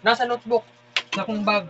Nasa notebook. Sa akong bag.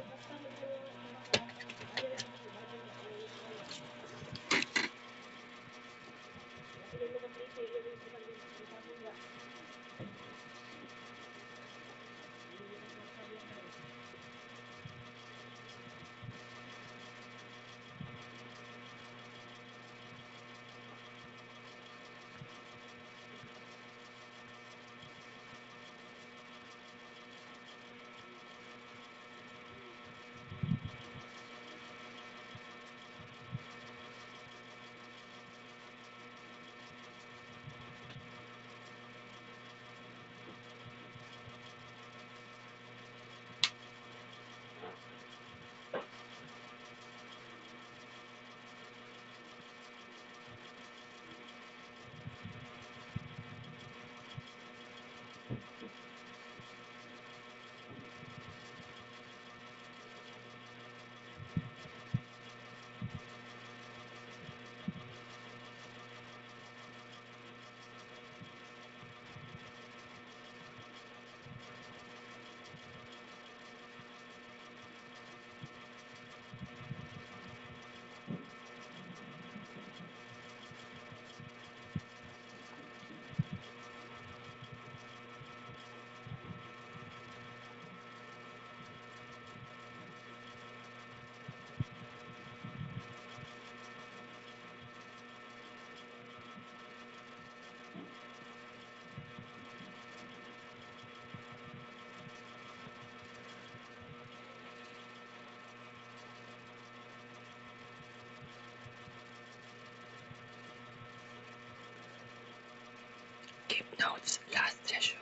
Keep notes last session.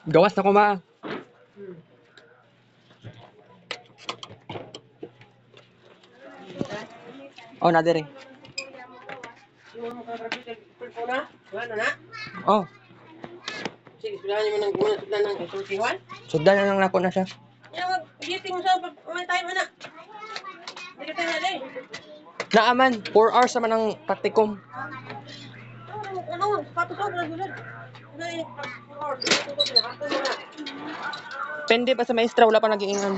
Gawas na ko ma. Oh, na dire. Oh. Sige, sudahan mo ng muna, sudahan ng sultihan. Sudan na lang nako na siya. Giting mo sa may tayo mo na. Hindi ka na din. Naaman, 4 hours naman ang praktikum. Ano, patusok na gulod. Pende pa sa maestra, wala pa nag-iingan.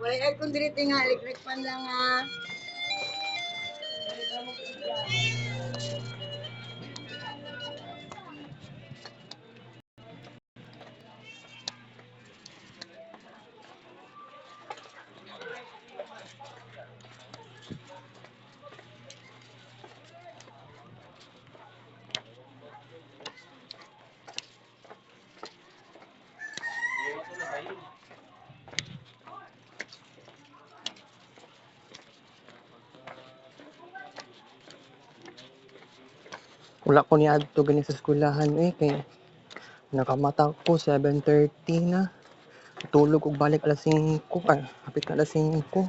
Wala aircon dito nga, electric fan lang ah. Wala ko ni adto gani sa eskwelahan kay nakamata ko 7:30 na. Tulog og balik alas 5, hapit na alas 5.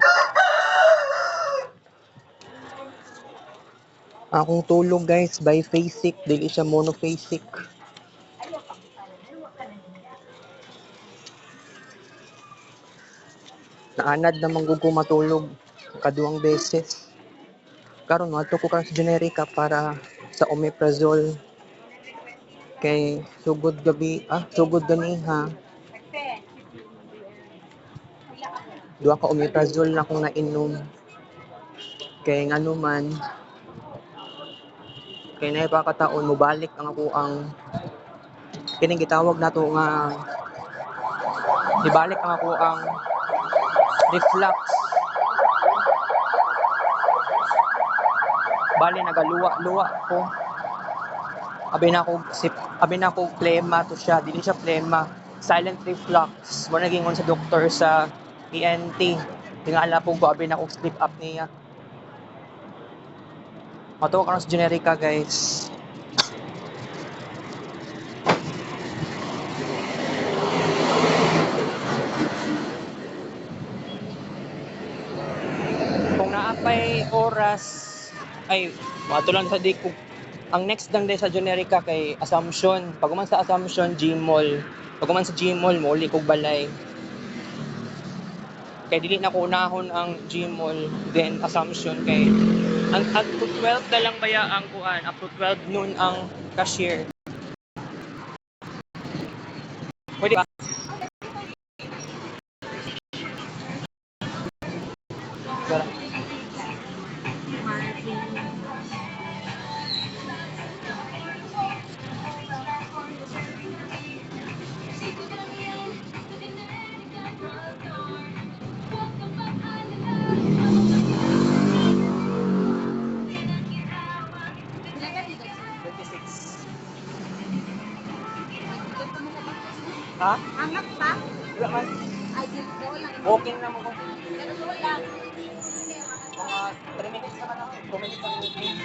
Akong tulog guys, biphasic, dili siya monophasic. Naanad naman ko matulog kaduang beses. Karon adto ko karon sa generika para sa omeprazole. Kay sugod ganiha. Duha ka omeprazole na akong nainom. Kay ngano man, kay na pa kataon mobalik ang ako ang kining gitawag nato nga ibalik ang ako ang reflux. Bali nagaluwa-luwa ko. Abi na ko plema to siya, dili siya plema, silent reflux. Mo nagingon sa doktor sa ENT. Tingala po ko abi na ko sleep apnea. Matuwa karon sa generika guys. Kung naapay oras ay mato lang sa di ko ang next lang day sa generika kay Assumption. Pag man sa Assumption, Gmall. Pag man sa Gmall, muli kog balay. Kay dili na ko unahon ang Gmall, then Assumption kay ang up to 12 na lang baya ang kuan, up to 12 noon ang cashier. Pwede ba? Ha? Hangat pa? Wala man. Ay, dito lang. Walking na mo ko. Pero doon lang. Mga 3 minutes naman ako. 2 minutes lang walking.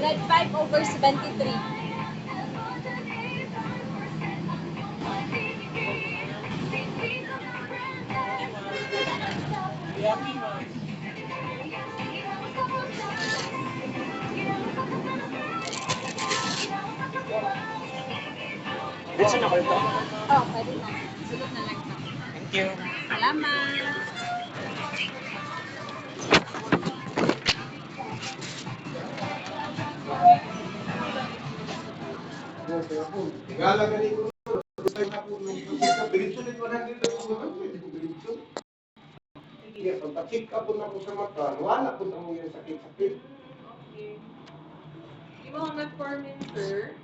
Grade 5 over 73. Diretso na ko ito. Oh, pwede na. Sulod na lang ka. Thank you. Salamat! Tingala ka rin ko. Biritso nito na dito. Biritso. Sige, pagpa-check up po na po sa mata, wala po na mo yung sakit-sakit. Okay. Di ba ang metformin, sir?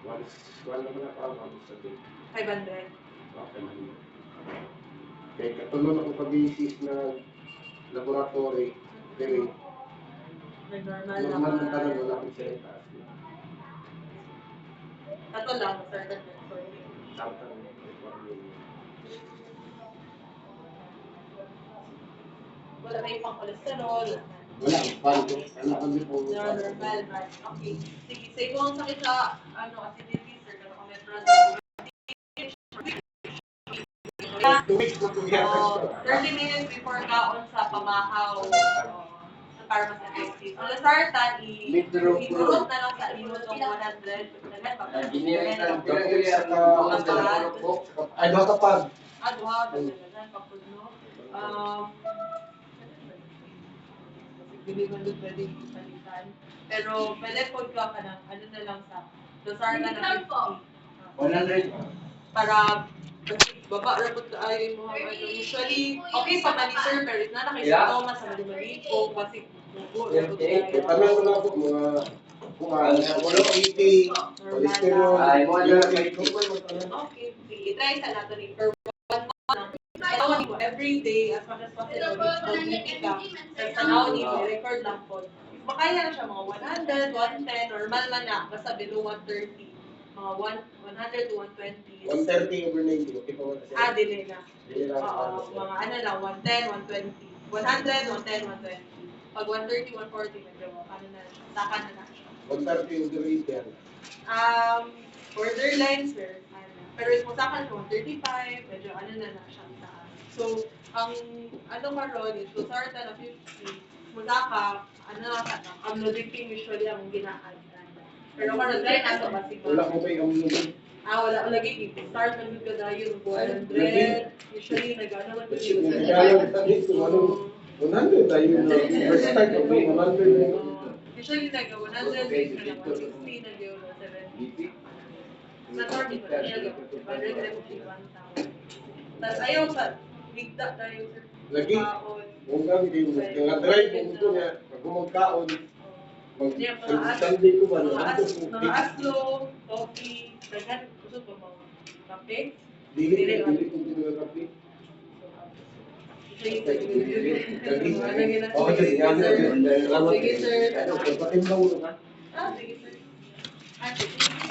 Wala naman na parang kami sa dito. 500. Okay man yun. Kaya katulad ako pag-iisis na laboratory, very Nag-normal normal na naman. talaga wala akong sa itaas. Ito lang, certain metformin. Samtang requirement. Wala na yung pang-cholesterol. Wala, parang wala kami po. Normal, right? Okay. Sige, say kung ang sakit sa, acidity, sir, kaya kung metformin. 2 weeks na po yan. 30 minutes before kaon sa pamahaw sa pharmacy effective. So, Losartan, i-urot na lang sa iyo itong 100. Ay, doon kapag. Duha, dagdagan, papudno. Hindi mo doon pwede palitan. Pero, pwede po ka ng, ano na lang sa Losartan na 50. 100. Para baba rabot ay mo usually okay pa man sir pero na nakisintoma sa mali-mali basic dugo rabot Tanong ko na po mga kuhaan, wala 80, cholesterol, okay i-try sa nato ni per 1 month tawag mo every day as much as possible mag-BP ka sa tanaw ni record lang po makaya na siya mga 100, 110 normal man na basta below 130 mga 100 to 120 130 over 90, okay pa wala siya. dili na. Dili na. Mga ano lang, 110, 120. 100, 110, 120. Pag 130, 140, medyo ano na siya, saka na siya. 130 over 80 yan. Borderline, sir. Pero kung saka siya, 135, medyo ano na siya. So, ang ano karon is Losartan na 50, musaka, ano ka na, amlodipine usually ang ginaan. Pero karon dahil nasa basic. Wala ko pa yung Wala lagi start na good ka yun 100 usually nag-ano man Kasi yun kung nagkala kita dito, anong 100 tayo na first time ko 100. usually nag 100 base ka lang 160 nag-yun 70 sa target mo niya 100 tapos ayaw sa bigda tayo sir Lagi, kung kami din, kaya drive mo ito niya, pag kumagkaon, mag-Sunday ko ba, mga aslo, coffee, daghan, gusto pa mga kape. dili ko pinagkapi. Sige, sir. Ano, patimbang mo ka? Sige, sir.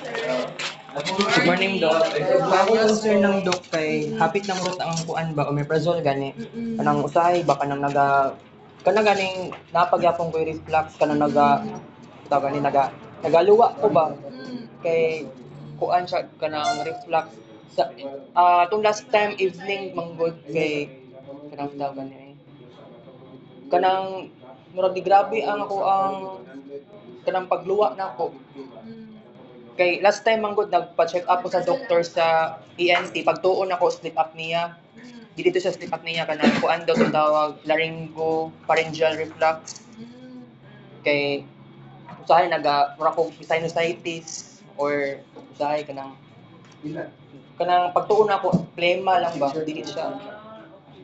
Sir. Good morning, Doc. Ako concern ng Doc kay hapit ng rot ang kuan ba omeprazole gani. Kanang usahay ba kanang kanang ganing napagyapon ko reflux kanang gani nagaluwa ko ba kay kuan siya kanang reflux sa atong last time evening manggod kay kanang daw gani kanang murag di grabe ang ako ang kanang pagluwa nako. Kay last time manggod nagpa-check up ko sa doktor sa ENT pagtuon ako sleep apnea. Di dito sa sleep apnea kanang kuan daw tawag laryngopharyngeal reflux. Kay usahay mura ko sinusitis or usahay kanang pagtuon ako plema lang ba dili siya.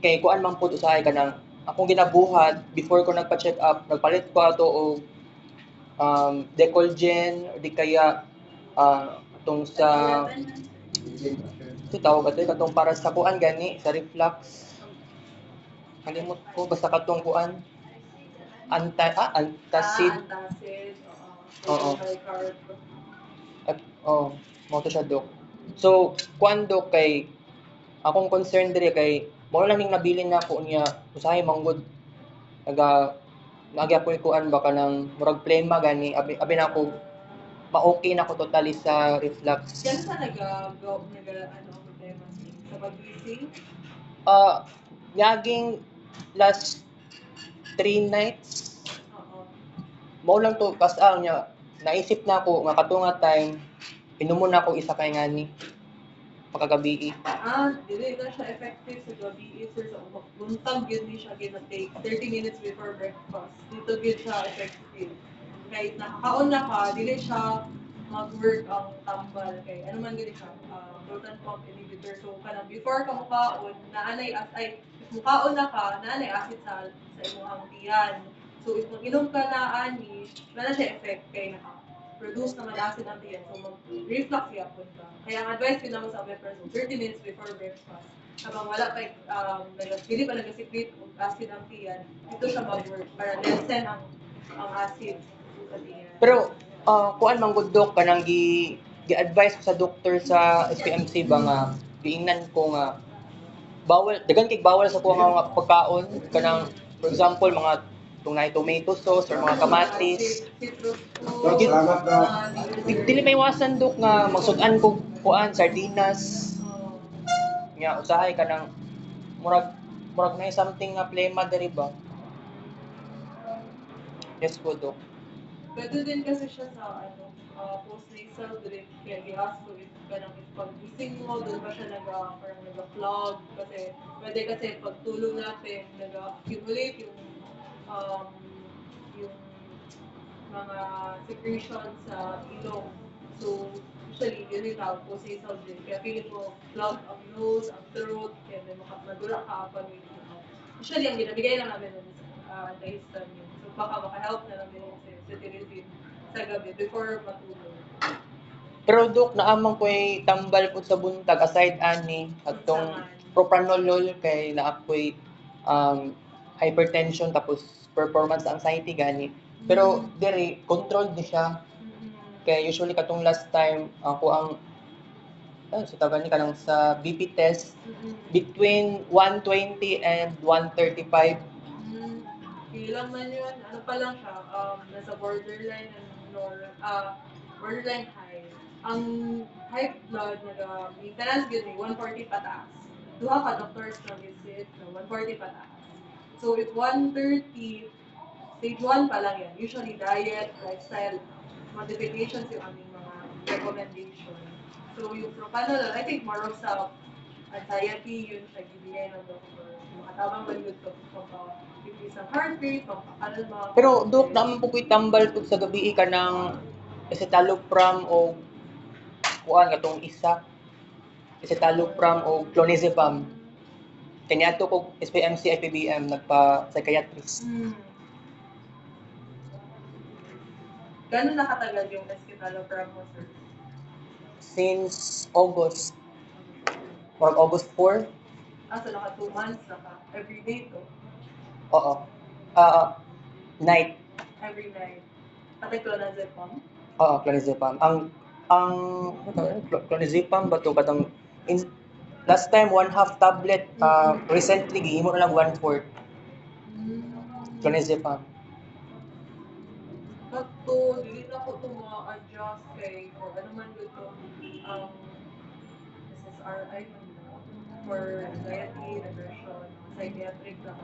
Kay kuan man pud usahay kanang akong ginabuhat before ko nagpa-check up nagpalit ko ato og Decolgen o di kaya itong sa tawag ato katong para sa kuan gani sa reflux kalimot ko basta katong kuan antacid oo mo to siya Dok. So kuan Dok kay akong concern diri kay mo lang ning nabilin na ko niya usahay manggod nagya ko kuan ba kanang murag plema gani abi na ako ma-okay na ko totally sa reflux. Yan sa ano problema sa pag-gising? Yaging last 3 nights. Oo. Mao lang to kas niya naisip na ako nga katunga time Inumo na ako isa kay ngani pagkagabi. Dili na siya effective sa gabi, sir. Sa buntag yun ni siya ginatake 30 minutes before breakfast. Dito yun siya effective. Kahit nakakaon na ka, dili siya mag-work ang tambal. Kay ano man gini siya, proton pump inhibitor. So, kanang before ka mukaon, if mukaon na ka, naanay acid sa imong tiyan. So, if mag-inom ka na ani, wala siya effect kay produce naman acid ang tiyan. So, mag-reflux yapon ka. Kaya ang advice ko naman sa omeprazole, 30 minutes before breakfast. Habang wala pa, hindi pa nag-secrete og acid ang tiyan, ito siya mag-work para lessen ang acid sa tiyan. Pero kuan man gud dok kanang gi-advise ko sa doktor sa SPMC ba nga giingnan ko nga bawal dagan kay bawal sa kuha nga pagkaon kanang for example mga tunay tomato sauce or mga kamatis. Citrus Dok, salamat daw. Dili may iwasan dok nga magsud-an ko kuan sardinas nya usahay kanang murag na something nga plema diri ba. Yes po dok. Pwede din kasi siya sa post-nasal drip. Kaya i-ask ko if pag-gising mo, doon ba siya parang nag-clog. Kasi pwede kasi pagtulog natin, nag-accumulate yung mga secretion sa ilong. So, usually, yun yung tawag post-nasal drip. Kaya feeling mo, clog ang nose, ang throat, kaya may madura ka pa. Usually, ang ginabigay lang namin nun is antihistamine. So, baka maka-help na lang din yung cetirizine sa gabi before matulog. Pero dok naamang ko'y tambal po sa buntag aside ani atong propranolol kay naakoy hypertension tapos performance anxiety gani. Pero diri controlled ni siya. Kaya usually katong last time ako ang sa tagal ni kanang sa BP test between 120 and 135. Ilang man yun, ano pa lang siya, nasa borderline borderline high. Ang high blood, maintenance yun 140 pataas. Duha ka doctors na visit na 140 pataas. So if 130, stage 1 pa lang yan. Usually diet, lifestyle, modifications yung aming mga recommendation. So yung propranolol, I think more of sa anxiety, yun siya gibigay ng doctor. Makatabang man yun to, pampapipis ang heart rate, pampakalma. Pero dok naman po ko'y tambal po sa gabi ka ng escitalopram o kuan katong isa escitalopram o clonazepam. Kaniadto ko SPMC IPBM nagpa psychiatrist. Gano'n nakatagal yung escitalopram mo, sir? Since August. Or August 4? So naka 2 months, every day to? Oo. Night. Every night. Pati clonazepam? Oo, clonazepam. Ang clonazepam ba to katong last time 1/2 tablet, recently gihimo na lang 1/4 clonazepam. Kato, dili na ko ito ma-adjust kay or ano man dito SSRI for anxiety, depression, psychiatric na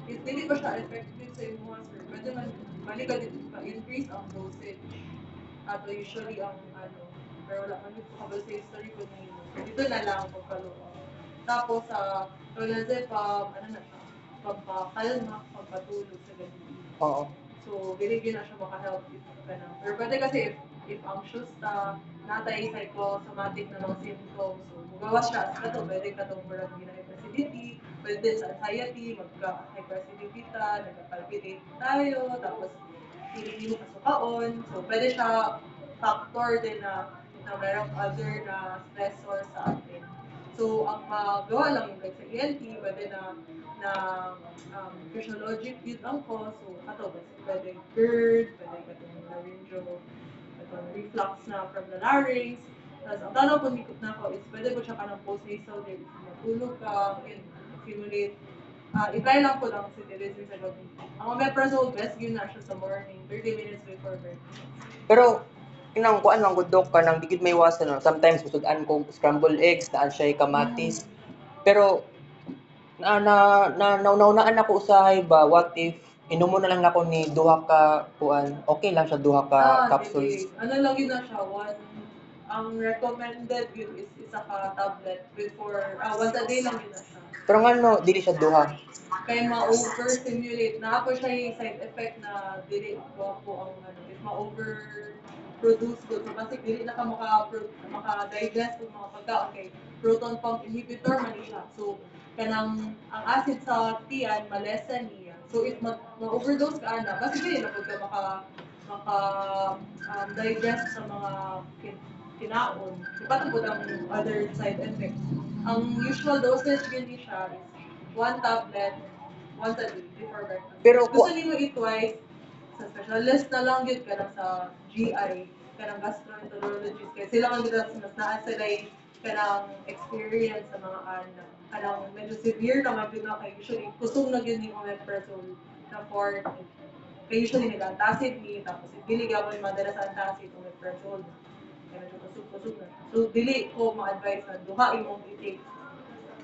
Dili ba siya effective sa imo, sir? Pwede man, balik ka dito increase ang dosage. Ato usually ang pero wala man dito kabal sa history ko nito. Dito na lang pagkaluwa. Tapos sa clonazepam, ano na siya? Pampakalma, pampatulog sa gabi. Oo. So, dili na siya maka-help if ka na. Pero pwede kasi if anxious ta, natay psychosomatic na mga symptoms. So, magawas siya. Kato, pwede katong murag hyperactivity, pwede din sa anxiety, magka-hyperactivity ta, nagka-palpitate tayo, tapos hindi mo kasukaon. So, pwede siya factor din na merong other na stressor sa atin. So, ang magawa lang yung like sa ENT, pwede na physiologic yun ang cause. So, pwede GERD, pwede katong laryngeal, katong reflux na from the larynx. Tapos, ang tanaw kung hikot na ako is pwede ko siya ka ng post-nasal din. Matulog ka, and accumulate. I-try lang ko lang si cetirizine sa gabi. Ang omeprazole, best yun na siya sa morning, 30 minutes before breakfast. Pero inang kuan man gud dok kanang digid may iwasan no. Sometimes kusud-an ko scrambled eggs na siya kamatis. Pero naunaan ako usahay ba what if inumo na lang nako ni duha ka kuan okay lang siya duha ka capsules. Ano lang yun na siya, ang recommended yun is isa ka tablet before, once a day lang yun na siya. Pero nga no, dili siya duha. Kaya ma-overstimulate, na po siya yung side effect na dili po ang if ma-overproduce ko. So, kasi dili na ka maka-digest ng mga pagkaon kay proton pump inhibitor man siya. So, kanang ang acid sa tiyan, malesen niya. So, if ma-overdose ka na, kasi dili na po ka digest sa mga kinaon. Ipatapod ang other side effects. Ang usual dosage yun siya is 1 tablet once a day before breakfast. Pero Gusto niyo eat twice, sa specialist na lang yun ka sa GI, ka ng gastroenterologist. Kaya sila ang mas naan sila ka ng experience sa mga anak. Kanang medyo severe naman yun na kay usually kusog na yun yung omeprazole na 4. Kaya usually nag-antacid ni, tapos dili gawin madala sa antacid omeprazole. Kaya medyo kusog na. So, dili ko ma-advise na duha imong i-take.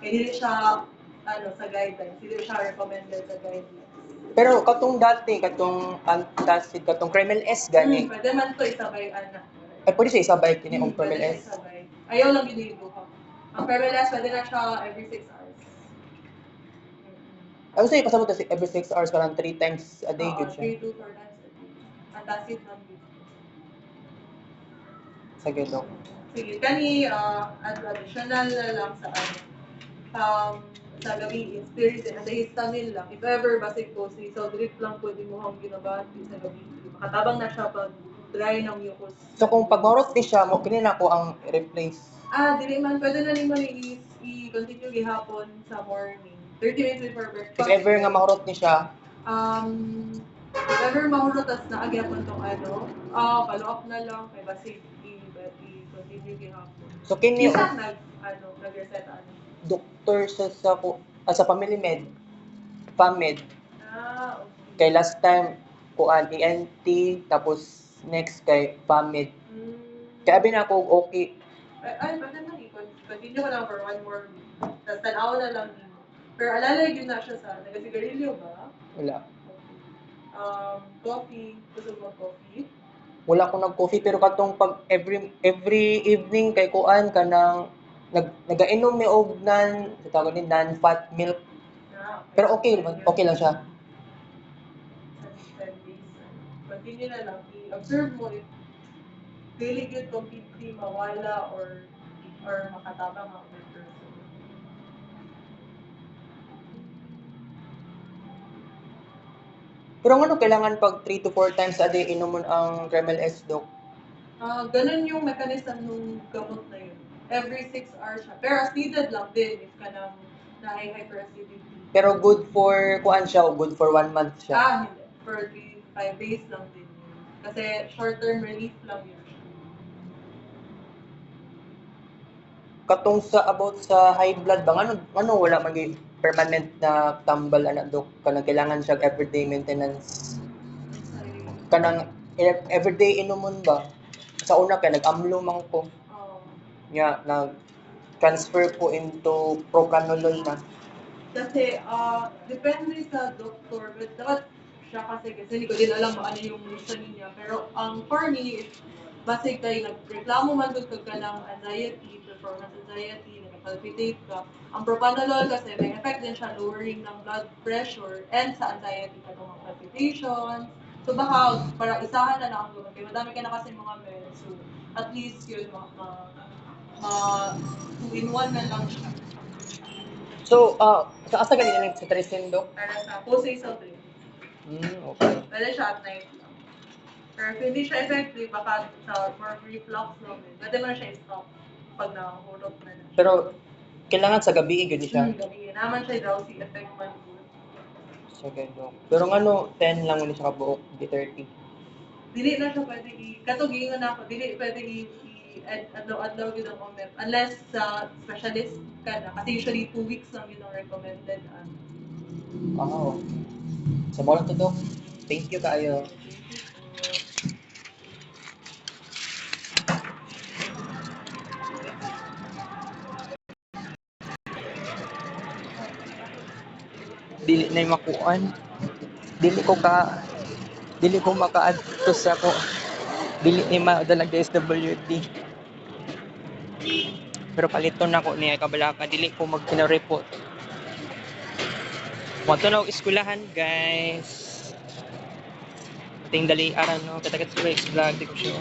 Kaya dili siya sa guidelines. Hindi siya recommended sa guidelines. Pero katong dati, katong antacid, katong Kremel S gani. Pwede man to isabay, anak. Ay, pwede siya isabay kini ang Kremel Pwede S. siya isabay. Ayaw lang yun yung duha. Ang Kremel S, pwede na siya every 6 hours. Ay, gusto ipasabot kasi every 6 hours parang 3 times a day good siya. 3 to 4 times a day. Antacid lang yun. Sige, Dok. Sige, additional na lang sa gabi, spirit and the histamine lang. If ever, basig ko, so drip lang pwede mo hang ginabati sa gabi. Makatabang na siya pag dry ng mucus. So kung pag-marot di siya, mo kini na ko ang replace. Dili man, pwede na naman i-continue gihapon sa morning. 30 minutes before breakfast. If ever nga mahurot ni siya, If ever mahurot as naagyapon tong follow up na lang, kay basig i-continue gihapon. so kini Isa nag-reset doktor sa family med, PAMED. Okay. Kay last time kuan ENT tapos next kay PAMED. Kaya abi na ako okay. Pwede na continue ko lang for 1 more week. Tapos tanaw na lang din. Pero alalay yun na siya sa nagasigarilyo ba? Wala. Coffee. Gusto mo coffee? Wala akong nag-coffee pero katong pag every evening kay kuan kanang nagainom mi og tawag ni non-fat milk. Pero okay lang siya. Sa 10 days. Continue na lang. I-observe mo if really good completely mawala or makatabang ang person. Pero ano kailangan pag 3 to 4 times a day inom mo ang Kremel S, Doc? Ganun yung mechanism ng gamot na yun. Every 6 hours siya. Pero as needed lang din if ka nang hyperacidity. Pero good for kuan siya o good for 1 month siya? Hindi. For 5 days lang din yun. Kasi short-term relief lang yun. Katong about sa high blood bang ano wala magi permanent na tambal ana Doc kanang kailangan siya everyday maintenance. Kanang everyday inumon ba? Sa una kay nag-amlo man ko. Nya nag-transfer ko into propranolol na. Kasi depende sa doktor, but dapat siya kasi hindi ko din alam ano yung reason niya. Pero for me, basig tayo nagreklamo man doon ka ng anxiety, performance anxiety, nag-palpitate ka. Ang propranolol kasi may effect din siya lowering ng blood pressure and sa anxiety ka ng palpitations. So baka para isahan na lang ang gamot. Kaya madami ka na kasi mga meds. So at least yun, 2-in-1 na lang siya. So, sa asa ganito lang sa Tristan, Doc? Para sa pulse sa brain. Okay. Pwede siya at night lang. Pero if hindi siya effective, baka sa more reflux lang din. Pwede mo na siya i-stop pag nahulog na siya. Pero kailangan sa gabi gud siya. Gabi. Naman siya drowsy effect man. Sige, Doc. Pero ngano 10 lang ni siya kabuok, di 30. Dili na siya pwede katugingan na ako, dili pwede adlaw-adlaw yun ang OMEP. Unless sa specialist ka na. Kasi usually 2 weeks lang yun ang recommended. Oo. Sa mo lang to, Doc. Thank you kaayo. Dili na makuan. Dili ko maka-add to sa ko. Dili ni madalag SWD. Pero paliton na ko niya kabalaka dili ko magpina-report. Wato na og eskwelahan, guys. Ating dali aran no katagat sa vlog di ko siya.